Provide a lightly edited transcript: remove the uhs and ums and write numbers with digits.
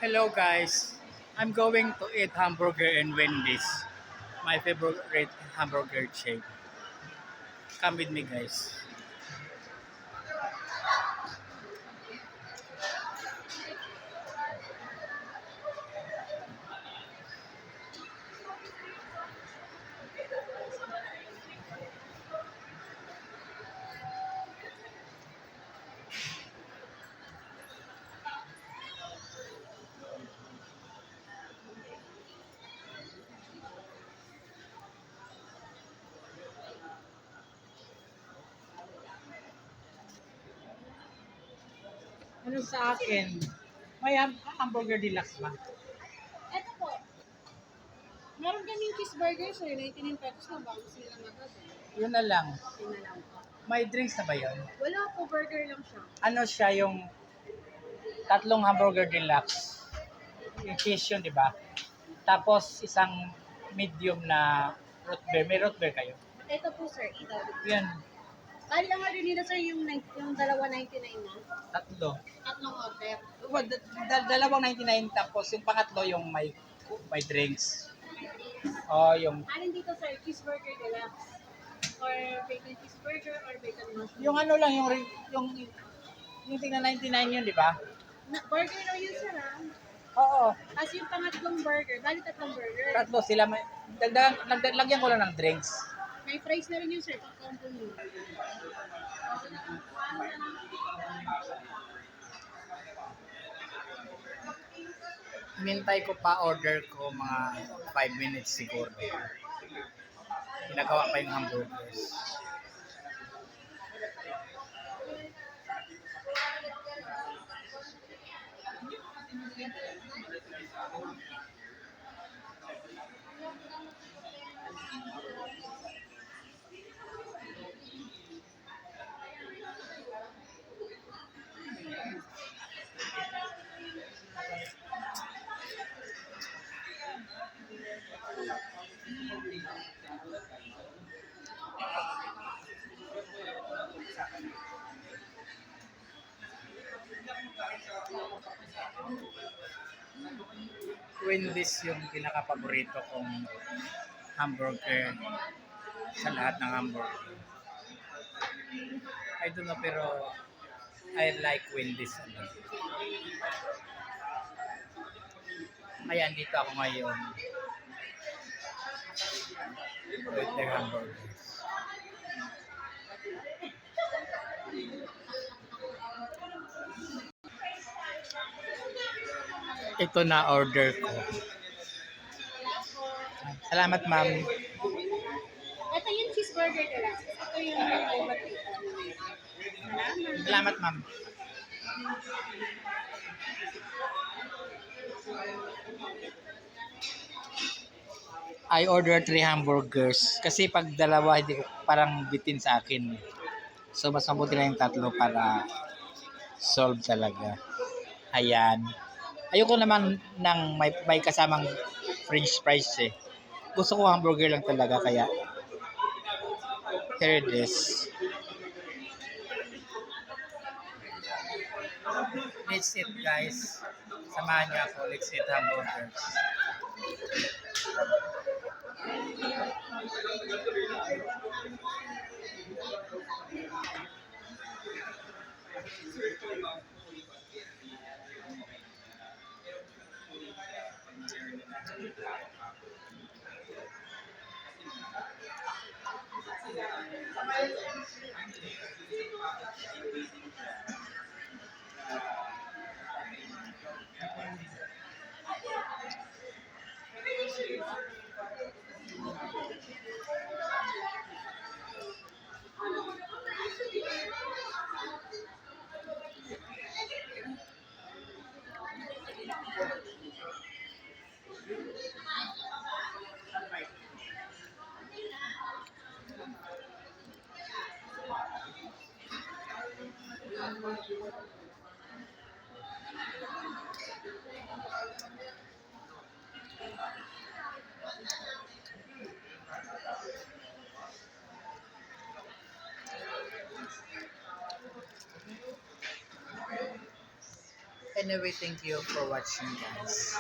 Hello guys, I'm going to eat hamburger in Wendy's, my favorite hamburger chain. Come with me guys. Ano sa akin? May hamburger deluxe ba? Eto po, meron kaming cheeseburger, sir. 99 pesos na bago sila agad. Yun na lang. Yun na lang po. May drinks na ba yun? Wala po, burger lang siya. Ano siya yung tatlong hamburger deluxe? Yung cheese yun, di ba? Tapos isang medium na root beer. May root beer kayo? Ito po, sir. Ito. Yan, Kali lang order nila, sir, yung dalawa 99 na. tatlo. Tatlong order. Dalawang 99 tapos yung pangatlo yung may drinks. Oh, yung Alin dito, sir? Cheeseburger deluxe. Or bacon cheeseburger or bacon mushroom. yung ano lang yung tingnan 99 yun, di ba? Burger lang yun, sir, ha? Oo. Tapos yung pangatlong burger, bali tatlong burger. Tatlo sila may lagyan ko lang ng drinks. May fries na rin yun, sir, pag combo nyo. Hinintay ko pa order ko mga 5 minutes siguro. Ginagawa pa yung hamburgers. Wendy's yung pinaka-paborito kong hamburger sa lahat ng hamburger. I don't know pero I like Wendy's. Kaya andito ako ngayon with their hamburgers. Ito na order ko. Salamat ma'am. Ito yung cheeseburger deluxe. Ito yung may Salamat. Salamat ma'am. I order 3 hamburgers kasi pag dalawa hindi ko parang bitin sa akin. So mas mabuti na yung tatlo para solve talaga. Ayan. Ayoko naman ng may kasamang french fries eh. Gusto ko hamburger lang talaga kaya here it is. Let's eat guys. Samahan niyo ako. Let's eat hamburgers. Anyway, thank you for watching, guys.